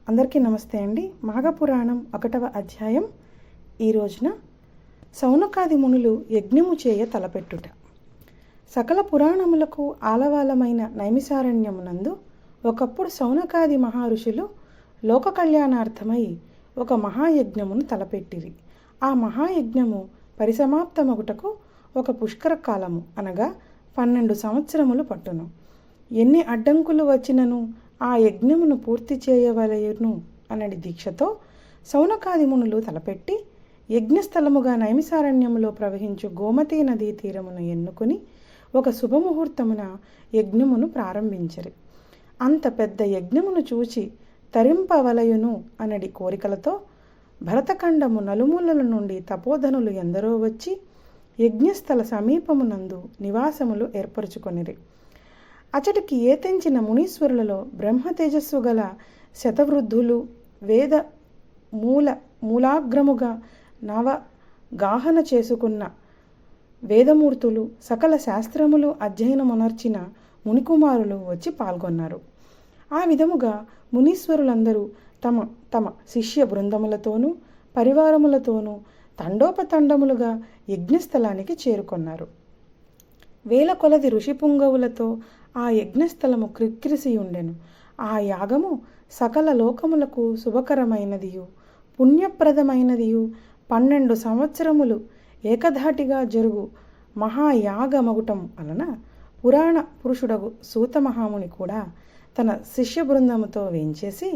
అందరికీ నమస్తే అండి. మాఘపురాణం 1వ అధ్యాయం. ఈ రోజున సౌనకాది మునులు యజ్ఞము చేయ తలపెట్టుట. సకల పురాణములకు ఆలవాలమైన నైమిసారణ్యమునందు ఒకప్పుడు సౌనకాది మహర్షులు లోక కళ్యాణార్థమై ఒక మహాయజ్ఞమును తలపెట్టిరి. ఆ మహాయజ్ఞము పరిసమాప్తమగుటకు ఒక పుష్కర కాలము అనగా 12 సంవత్సరములు పట్టును. ఎన్ని అడ్డంకులు వచ్చినను ఆ యజ్ఞమును పూర్తి చేయవలయును అనడి దీక్షతో సౌనకాది మునులు తలపెట్టి యజ్ఞస్థలముగా నైమిసారణ్యములో ప్రవహించు గోమతీ నదీ తీరమును ఎన్నుకుని ఒక శుభముహూర్తమున యజ్ఞమును ప్రారంభించరు. అంత పెద్ద యజ్ఞమును చూచి తరింపవలయును అనడి కోరికలతో భరతఖండము నలుమూలల నుండి తపోధనులు ఎందరో వచ్చి యజ్ఞస్థల సమీపమునందు నివాసములు ఏర్పరచుకొనిరి. అచటికి ఏతెంచిన మునీశ్వరులలో బ్రహ్మ తేజస్సు గల శతవృద్ధులు, వేద మూలాగ్రముగా నవగాహన చేసుకున్న వేదమూర్తులు, సకల శాస్త్రములు అధ్యయనమునర్చిన మునికుమారులు వచ్చి పాల్గొన్నారు. ఆ విధముగా మునీశ్వరులందరూ తమ తమ శిష్య బృందములతోనూ పరివారములతోనూ తండోపతండములుగా యజ్ఞస్థలానికి చేరుకొన్నారు. వేల కొలది ఋషిపుంగవులతో ఆ యజ్ఞస్థలము క్రిక్కిరిసియుండెను. ఆ యాగము సకల లోకములకు శుభకరమైనదియు పుణ్యప్రదమైనదియు 12 సంవత్సరములు ఏకధాటిగా జరుగు మహాయాగమగుటం వలన పురాణ పురుషుడగు సూత మహాముని కూడా తన శిష్య బృందముతో వేంచేసి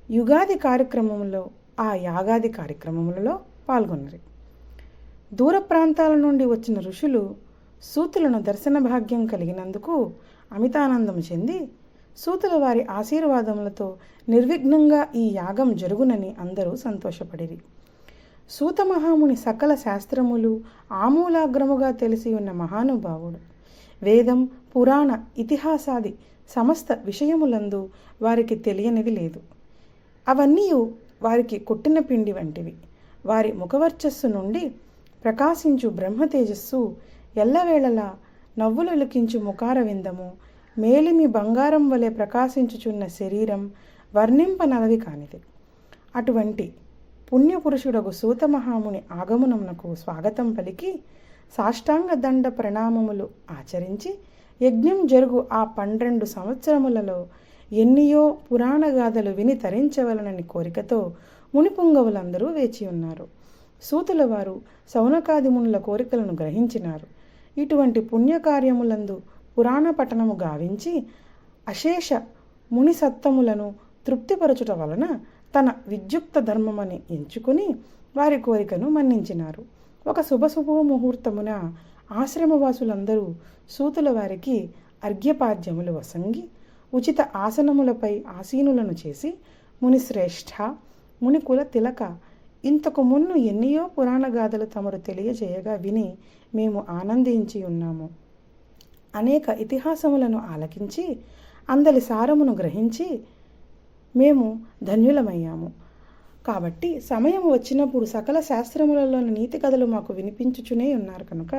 యుగాది కార్యక్రమములో ఆ యాగాది కార్యక్రమములలో పాల్గొన్నారు. దూర ప్రాంతాల నుండి వచ్చిన ఋషులు సూతులను దర్శన భాగ్యం కలిగినందుకు అమితానందం చెంది సూతుల వారి ఆశీర్వాదములతో నిర్విఘ్నంగా ఈ యాగం జరుగునని అందరూ సంతోషపడిరి. సూత మహాముని సకల శాస్త్రములు ఆమూలాగ్రముగా తెలిసి ఉన్న మహానుభావుడు. వేదం, పురాణ, ఇతిహాసాది సమస్త విషయములందు వారికి తెలియనిది లేదు. అవన్నీ వారికి కొట్టిన పిండి వంటివి. వారి ముఖవర్చస్సు నుండి ప్రకాశించు బ్రహ్మ తేజస్సు, ఎల్లవేళలా నవ్వులొలికించు ముఖారవిందము, మేలిమి బంగారం వలె ప్రకాశించుచున్న శరీరం వర్ణింపనలవి కానిది. అటువంటి పుణ్యపురుషుడగు సూత మహాముని ఆగమనమునకు స్వాగతం పలికి సాష్టాంగ దండ ప్రణామములు ఆచరించి యజ్ఞం జరుగు ఆ 12 సంవత్సరములలో ఎన్నియో పురాణగాథలు విని తరించవలనని కోరికతో మునిపుంగవులందరూ వేచి ఉన్నారు. సూతుల వారు సౌనకాది మునుల కోరికలను గ్రహించినారు. ఇటువంటి పుణ్యకార్యములందు పురాణ పఠనము గావించి అశేష ముని సత్తములను తృప్తిపరచుట వలన తన విద్యుక్త ధర్మమని ఎంచుకుని వారి కోరికను మన్నించినారు. ఒక ముహూర్తమున ఆశ్రమవాసులందరూ సూతుల వారికి అర్ఘ్యపాద్యములు వసంగి ఉచిత ఆసనములపై ఆసీనులను చేసి మునిశ్రేష్ఠ, మునికుల తిలక, ఇంతకు మున్ను ఎన్నియో పురాణగాథలు తమరు తెలియజేయగా విని మేము ఆనందించి ఉన్నాము. అనేక ఇతిహాసములను ఆలకించి అందలి సారమును గ్రహించి మేము ధన్యులమయ్యాము. కాబట్టి సమయం వచ్చినప్పుడు సకల శాస్త్రములలోని నీతి కథలు మాకు వినిపించుచునే ఉన్నారు కనుక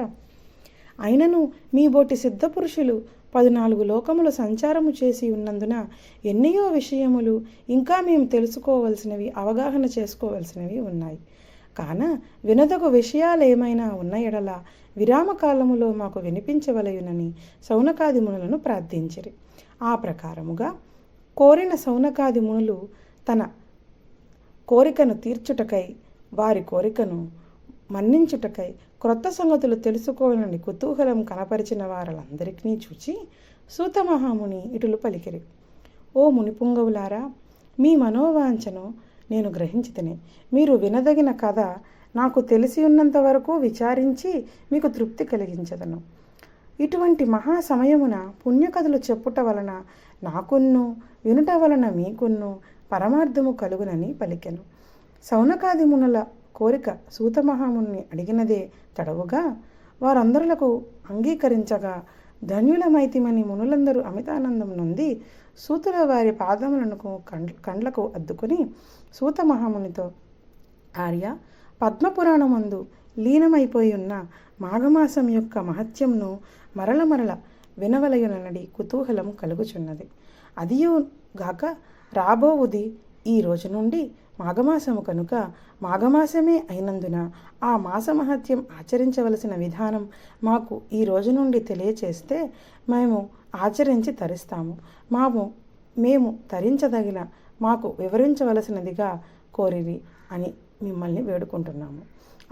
అయినను మీ బోటి సిద్ధపురుషులు 14 లోకముల సంచారము చేసి ఉన్నందున ఎన్నయో విషయములు ఇంకా మేము తెలుసుకోవలసినవి, అవగాహన చేసుకోవలసినవి ఉన్నాయి. కాన వినదగు విషయాలు ఏమైనా ఉన్న ఎడల విరామకాలములో మాకు వినిపించవలయునని సౌనకాది మునులను ప్రార్థించిరి. ఆ ప్రకారముగా కోరిన సౌనకాది మునులు తన కోరికను తీర్చుటకై, వారి కోరికను మన్నించుటకై క్రొత్త సంగతులు తెలుసుకోవాలని కుతూహలం కనపరిచిన వారందరికీ చూచి సూత మహాముని ఇటులు పలికిరి. ఓ మునిపుంగవులారా, మీ మనోవాంఛను నేను గ్రహించితిని. మీరు వినదగిన కథ నాకు తెలిసి ఉన్నంత వరకు విచారించి మీకు తృప్తి కలిగించదను. ఇటువంటి మహా సమయమున పుణ్యకథలు చెప్పుట వలన నాకున్ను, వినుట వలన మీకున్ను పరమార్థము కలుగునని పలికెను. సౌనకాది మునుల కోరిక సూత మహాముని అడిగినదే తడవుగా వారందరులకు అంగీకరించగా ధన్యులమైతిమని మునులందరూ అమితానందం నొంది సూతుల వారి పాదములను కండ్లకు అద్దుకొని సూత మహామునితో, ఆర్య, పద్మపురాణమందు లీనమైపోయి ఉన్న మాఘమాసం యొక్క మహత్యంను మరల వినవలయుననడి కుతూహలం కలుగుచున్నది. అదియుగాక రాబోవుది ఈ రోజు నుండి మాఘమాసము కనుక మాఘమాసమే అయినందున ఆ మాస మహత్యం ఆచరించవలసిన విధానం మాకు ఈ రోజు నుండి తెలియచేస్తే మేము ఆచరించి తరిస్తాము. మేము తరించదగిన మాకు వివరించవలసినదిగా కోరిరి అని మిమ్మల్ని వేడుకుంటున్నాము.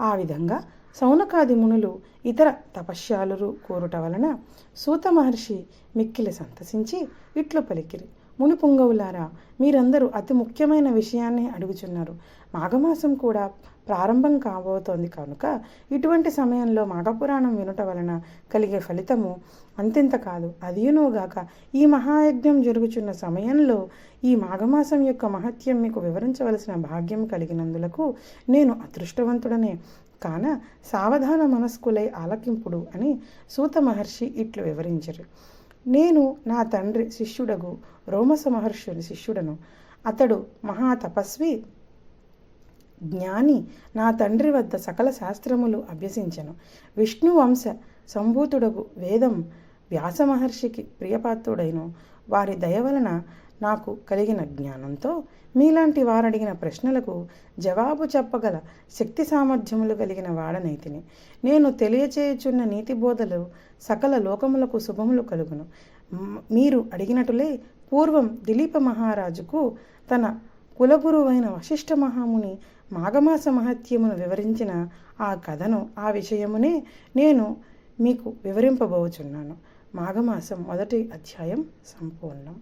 ఆ విధంగా సౌనకాది మునులు ఇతర తపశ్శాలురు కోరుట వలన సూత మహర్షి మిక్కిలి సంతసించి ఇట్లు పలికిరి. ముని పుంగవులారా, మీరందరూ అతి ముఖ్యమైన విషయాన్ని అడుగుచున్నారు. మాఘమాసం కూడా ప్రారంభం కాబోతోంది కనుక ఇటువంటి సమయంలో మాఘపురాణం వినుట వలన కలిగే ఫలితము అంతింత కాదు. అదియునుగాక ఈ మహాయజ్ఞం జరుగుచున్న సమయంలో ఈ మాఘమాసం యొక్క మహత్యం మీకు వివరించవలసిన భాగ్యం కలిగినందులకు నేను అదృష్టవంతుడనే. కాన సావధాన మనస్కులై ఆలకింపుడు అని సూత మహర్షి ఇట్లు వివరించరు. నేను నా తండ్రి శిష్యుడగు రోమస మహర్షుని శిష్యుడను. అతడు మహాతపస్వి జ్ఞాని. నా తండ్రి వద్ద సకల శాస్త్రములు అభ్యసించెను. విష్ణు వంశ సంభూతుడగు వేదం వ్యాస మహర్షికి ప్రియపాత్రుడైన వారి దయ వలన నాకు కలిగిన జ్ఞానంతో మీలాంటి వారడిగిన ప్రశ్నలకు జవాబు చెప్పగల శక్తి సామర్థ్యములు కలిగిన వాడనైతిని. నేను తెలియచేయుచున్న నీతి బోధలు సకల లోకములకు శుభములు కలుగును. మీరు అడిగినట్టులే పూర్వం దిలీప మహారాజుకు తన కులగురువైన వశిష్ఠ మహాముని మాఘమాస మహత్యమును వివరించిన ఆ కథను, ఆ విషయమునే నేను మీకు వివరింపబోచున్నాను. మాఘమాసం 1వ అధ్యాయం సంపూర్ణం.